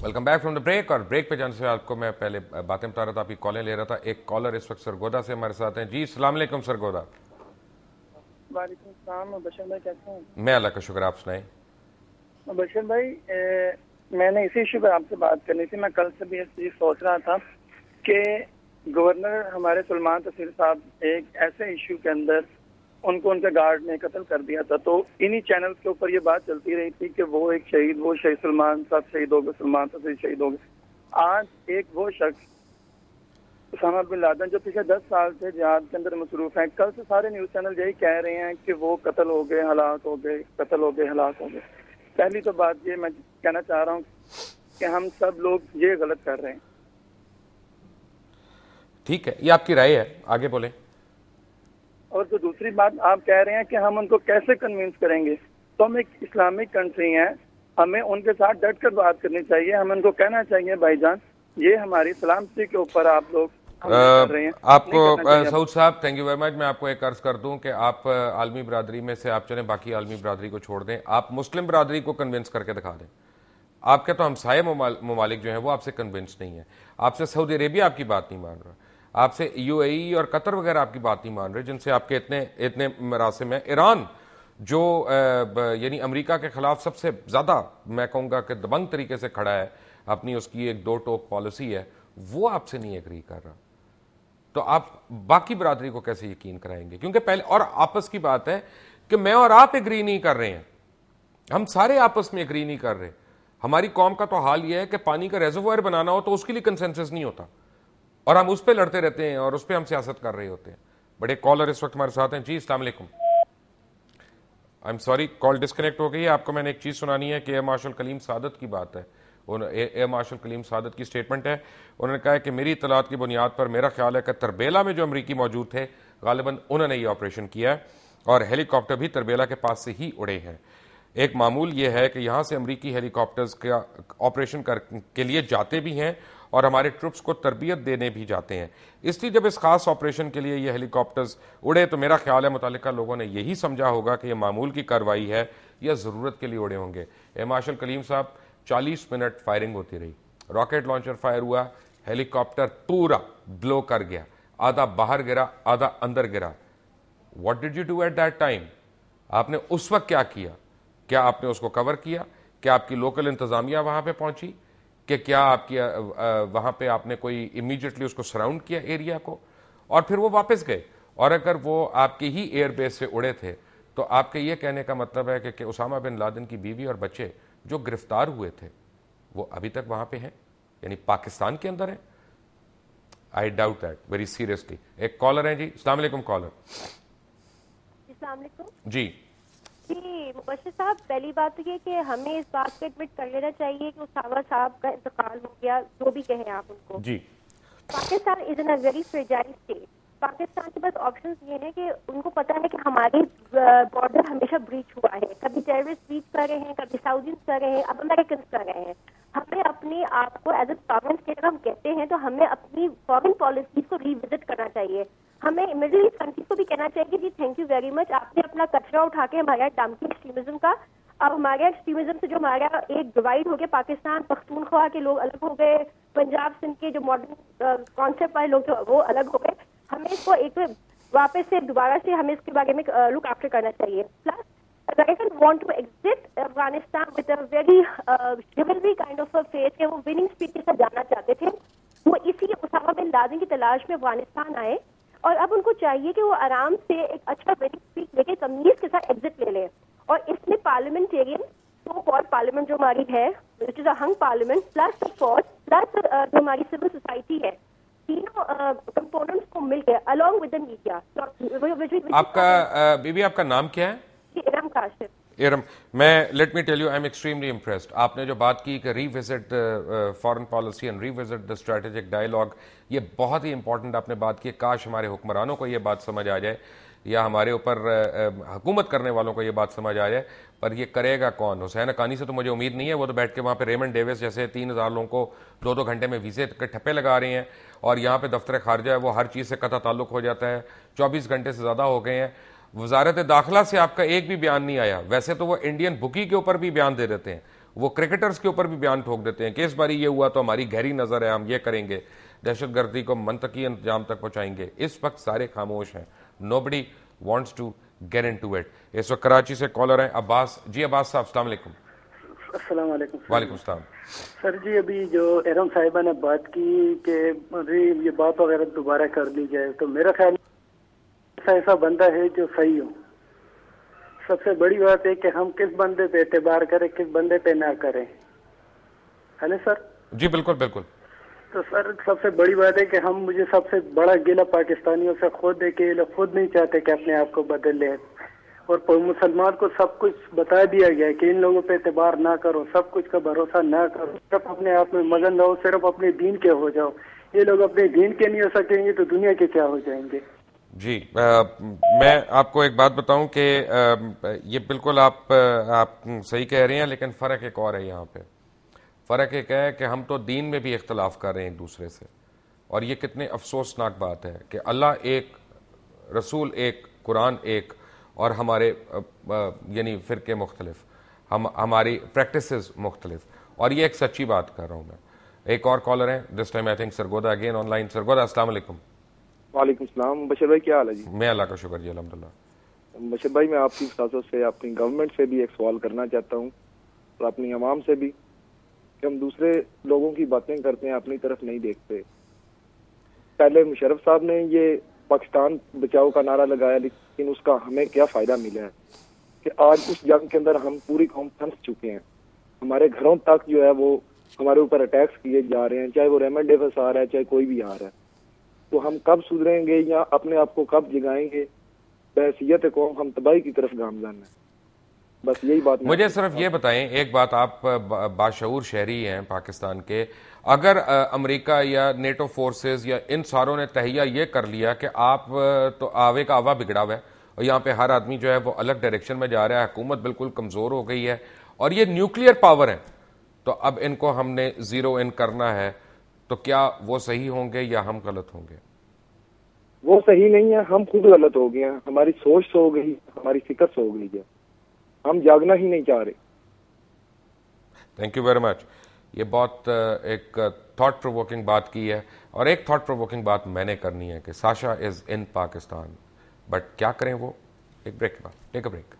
Welcome back from the break. और break पे जाने से आपको मैं पहले बातें बता रहा था, आपकी कॉलें ले रहा था। एक कॉलर इस वक्त सरगोदा से हमारे साथ हैं। जी अस्सलाम वालेकुम सरगोदा। वालेकुम सलाम। बशर भाई कैसे हैं? मैं अल्लाह का शुक्र, आप सुनाएं। बशर भाई, मैंने इसी इशू पर आपसे बात करनी थी। मैं कल से भी ये सोच रहा था कि गवर्नर हमारे सुलेमान तसीर साहब एक ऐसे इशू के अंदर उनको उनके गार्ड ने कत्ल कर दिया था, तो इन्हीं चैनल के ऊपर ये बात चलती रही थी कि वो एक शहीद, वो शहीद सुलेमान साहब शहीद हो गए, सुलेमान तसीर शहीद हो गए। आज एक वो शख्स उसामा बिन लादेन जो पिछले 10 साल से जिहाद के अंदर मसरूफ हैं, कल से सारे न्यूज चैनल यही कह रहे हैं कि वो कत्ल हो गए, हलाक हो गए, कत्ल हो गए, हलाक हो गए। पहली तो बात ये मैं कहना चाह रहा हूँ कि हम सब लोग ये गलत कर रहे हैं। ठीक है, ये आपकी राय है, आगे बोलें। और जो दूसरी बात आप कह रहे हैं कि हम उनको कैसे कन्विंस करेंगे, तो हम एक इस्लामिक कंट्री हैं, हमें उनके साथ डट कर बात करनी चाहिए। हमें उनको कहना चाहिए भाईजान ये हमारी सलामती के ऊपर आप लोग कर रहे हैं। आपको सऊद साहब थैंक यू वेरी मच। मैं आपको एक अर्ज कर दूं कि आप आलमी बरादरी में से आप चलें, बाकी आलमी बरादरी को छोड़ दें, आप मुस्लिम बरादरी को कन्विंस करके दिखा दें। आपके तो हमसाये ममालिक जो हैं वो आपसे कन्विंस नहीं है। आपसे सऊदी अरेबिया आपकी बात नहीं मान रहा, आपसे यूएई और कतर वगैरह आपकी बात नहीं मान रहे, जिनसे आपके इतने इतने मरासिम हैं। ईरान जो यानी अमेरिका के खिलाफ सबसे ज्यादा मैं कहूंगा कि दबंग तरीके से खड़ा है, अपनी उसकी एक दो टोक पॉलिसी है, वो आपसे नहीं एग्री कर रहा। तो आप बाकी बरादरी को कैसे यकीन कराएंगे? क्योंकि पहले और आपस की बात है कि मैं और आप एग्री नहीं कर रहे हैं, हम सारे आपस में एग्री नहीं कर रहे। हमारी कौम का तो हाल यह है कि पानी का रेजर्वायर बनाना हो तो उसके लिए कंसेंसस नहीं होता, और हम उस पर लड़ते रहते हैं और उस पर हम सियासत कर रहे होते हैं। बड़े कॉलर इस वक्त हमारे साथ हैं। जी अस्सलाम वालेकुम। I am sorry, call disconnect हो गई है। आपको मैंने एक चीज सुनानी है कि एयर मार्शल कलीम सादत की बात है। एयर मार्शल कलीम सादत की स्टेटमेंट है। उन्होंने कहा है कि मेरी इतलात की बुनियाद पर मेरा ख्याल है कि तरबेला में जो अमरीकी मौजूद थे गालिबन उन्होंने ये ऑपरेशन किया है, और हेलीकॉप्टर भी तरबेला के पास से ही उड़े हैं। एक मामूल यह है कि यहां से अमरीकी हेलीकॉप्टर्स का ऑपरेशन के लिए जाते भी हैं और हमारे ट्रुप्स को तरबियत देने भी जाते हैं। इसलिए जब इस खास ऑपरेशन के लिए ये हेलीकॉप्टर्स उड़े तो मेरा ख्याल है मुतालिका लोगों ने यही समझा होगा कि यह मामूल की कार्रवाई है या जरूरत के लिए उड़े होंगे। एयर मार्शल कलीम साहब 40 मिनट फायरिंग होती रही, रॉकेट लॉन्चर फायर हुआ, हेलीकॉप्टर पूरा ब्लो कर गया, आधा बाहर गिरा आधा अंदर गिरा। What did you do at that time? आपने उस वक्त क्या किया? क्या आपने उसको कवर किया? क्या आपकी लोकल इंतजामिया वहां पे पहुंची? कि क्या आपकी वहां पे आपने कोई इमीडिएटली उसको सराउंड किया एरिया को, और फिर वो वापस गए? और अगर वो आपके ही एयरबेस से उड़े थे तो आपके ये कहने का मतलब है कि उसामा बिन लादेन की बीवी और बच्चे जो गिरफ्तार हुए थे वो अभी तक वहां पे हैं, यानी पाकिस्तान के अंदर है? I doubt that very seriously. एक कॉलर है जी। अस्सलाम वालेकुम कॉलर। जी जी मुबश्शिर साहब, पहली बात तो ये कि हमें इस बात को एडमिट कर लेना चाहिए कि उसामा साहब का इंतकाल हो गया, जो भी कहें आप उनको। जी Pakistan is in a very fragile state. Pakistan के पास ऑप्शंस ये हैं कि उनको पता है कि हमारे बॉर्डर हमेशा ब्रीच हुआ है, कभी टेररिस्ट ब्रीच कर रहे हैं, कभी साउदीज कर रहे हैं, अब अमेरिकन कर रहे हैं। हमें अपने आप को एज ए सॉवरेन स्टेट हम कहते हैं तो हमें अपनी फॉरेन पॉलिसीज को रिविजिट करना चाहिए। हमें मिडिल ईस्ट कंट्रीज को भी कहना चाहिए कि थैंक यू वेरी मच, आपने अपना कचरा उठा के हमारे डम के एक्सट्रीमिज्म का, अब हमारे एक्सट्रीमिज्म से जो हमारा एक डिवाइड हो गया, पाकिस्तान पख्तूनख्वा के लोग अलग हो गए, पंजाब सिंध के जो मॉडर्न कॉन्सेप्ट वाले लोग वो अलग हो गए। हमें इसको एक वापस से दोबारा से हमें इसके बारे में लुक आफ्टर करना चाहिए। Plus American want to exit Afghanistan with a very chivalry kind of a face कि वो विनिंग स्पीड के साथ जाना चाहते थे। वो इसी उसामा बिन लादेन की तलाश में अफगानिस्तान आए, और अब उनको चाहिए कि वो आराम से एक अच्छा विनिंग स्पीड लेके तमीज के साथ एग्जिट ले लें। और इसमें पार्लियामेंटेरियन सो कॉल्ड पार्लियामेंट जो हमारी है, which is a hung parliament, plus support, plus जो हमारी सिविल सोसाइटी है, तीनों कंपोनेंट्स को मिलकर अलॉन्ग विद द मीडिया। आपका बीबी आपका नाम क्या है? इरम काशिफ। इरम, मैं let me tell you I am extremely impressed. आपने जो बात की कि revisit foreign policy and revisit the strategic dialogue, ये बहुत ही इंपॉर्टेंट आपने बात की। काश हमारे हुक्मरानों को ये बात समझ आ जाए या हमारे ऊपर हुकूमत करने वालों को ये बात समझ आ जाए, पर ये करेगा कौन? हुसैन हक्कानी से तो मुझे उम्मीद नहीं है, वो तो बैठ के वहाँ पे रेमंड डेविस जैसे 3000 लोगों को 2-2 घंटे में वीजे के ठप्पे लगा रहे हैं, और यहाँ पे दफ्तर खारजा है वो हर चीज़ से कता ताल्लुक हो जाता है। 24 घंटे से ज़्यादा हो गए हैं, वजारत दाखिला से आपका एक भी बयान नहीं आया। वैसे तो वो इंडियन बुकी के ऊपर भी बयान दे देते हैं, वो क्रिकेटर्स के ऊपर भी बयान ठोक देते हैं कि इस बारी ये हुआ तो हमारी गहरी नजर है, हम ये करेंगे, दहशतगर्दी को मंतकी अंजाम तक पहुंचाएंगे। इस वक्त सारे खामोश हैं, nobody wants to get into it. इस वक्त कराची से कॉलर हैं अब्बास। जी अब्बास साहब, अस्सलाम वालेकुम। अस्सलाम वालेकुम। वालेकुम सलाम। सर जी, अभी जो एरम साहिबा ने बात की कि ये बात वगैरह दोबारा कर ली जाए, तो मेरा ख्याल ऐसा बंदा है जो सही हो। सबसे बड़ी बात है कि हम किस बंदे पे एतबार करें, किस बंदे पे ना करें, है ना सर? जी बिल्कुल बिल्कुल। तो सर सबसे बड़ी बात है कि मुझे सबसे बड़ा गिला पाकिस्तानियों से खुद है कि ये लोग खुद नहीं चाहते कि अपने आप को बदल ले, और मुसलमान को सब कुछ बता दिया गया है कि इन लोगों पे एतबार ना करो, सब कुछ का भरोसा ना करो, सिर्फ अपने आप में मगन रहो, सिर्फ अपने दीन के हो जाओ। ये लोग अपने दीन के नहीं हो सकेंगे तो दुनिया के क्या हो जाएंगे? जी मैं आपको एक बात बताऊं कि ये बिल्कुल आप सही कह रहे हैं, लेकिन फ़र्क एक और है यहाँ पे। फ़र्क एक है कि हम तो दीन में भी इख्तलाफ कर रहे हैं एक दूसरे से, और ये कितने अफसोसनाक बात है कि अल्लाह एक, रसूल एक, कुरान एक, और हमारे यानी फ़िरके मुख्तलिफ, हमारी प्रैक्टिसेस मुख्तलिफ, और ये एक सच्ची बात कर रहा हूँ मैं। एक और कॉलर है, this time I think Sargodha again online. Sargodha अस्सलाम वालेकुम। वालेकुम सलाम। बशीर भाई क्या हाल है जी? मैं अल्लाह का शुक्र जी, अल्हम्दुलिल्लाह। बशीर भाई, मैं आपकी सासों से, अपनी गवर्नमेंट से भी एक सवाल करना चाहता हूँ और अपनी अवाम से भी, कि हम दूसरे लोगों की बातें करते हैं, अपनी तरफ नहीं देखते। पहले मुशर्रफ साहब ने ये पाकिस्तान बचाओ का नारा लगाया, लेकिन उसका हमें क्या फायदा मिला है कि आज उस जंग के अंदर हम पूरी कौम फंस चुके हैं। हमारे घरों तक जो है वो हमारे ऊपर अटैक्स किए जा रहे हैं, चाहे वो रेमंड डेविस आ रहा है, चाहे कोई भी आ रहा है। तो हम कब सुधरेंगे या अपने आप को कब जगाएंगे? बहसीयत कौम हम तबाही की तरफ गामजान है। बस यही बात। मुझे सिर्फ ये बताएं एक बात, आप बाशऊर शहरी हैं पाकिस्तान के, अगर अमेरिका या नेटो फोर्सेस या इन सारों ने तहिया ये कर लिया कि आप तो आवे का आवा बिगड़ा हुआ है और यहाँ पे हर आदमी जो है वो अलग डायरेक्शन में जा रहा है, हुकूमत बिल्कुल कमजोर हो गई है और ये न्यूक्लियर पावर है, तो अब इनको हमने जीरो इन करना है, तो क्या वो सही होंगे या हम गलत होंगे? वो सही नहीं है, हम खुद गलत हो गए हैं। हमारी सोच सो गई, हमारी फिक्र सो गई है, हम जागना ही नहीं चाह रहे। Thank you very much. ये बहुत एक थॉट प्रोवोकिंग बात की है, और एक थॉट प्रोवोकिंग बात मैंने करनी है कि Sasha is in Pakistan, but क्या करें वो एक ब्रेक के बाद। Take a break.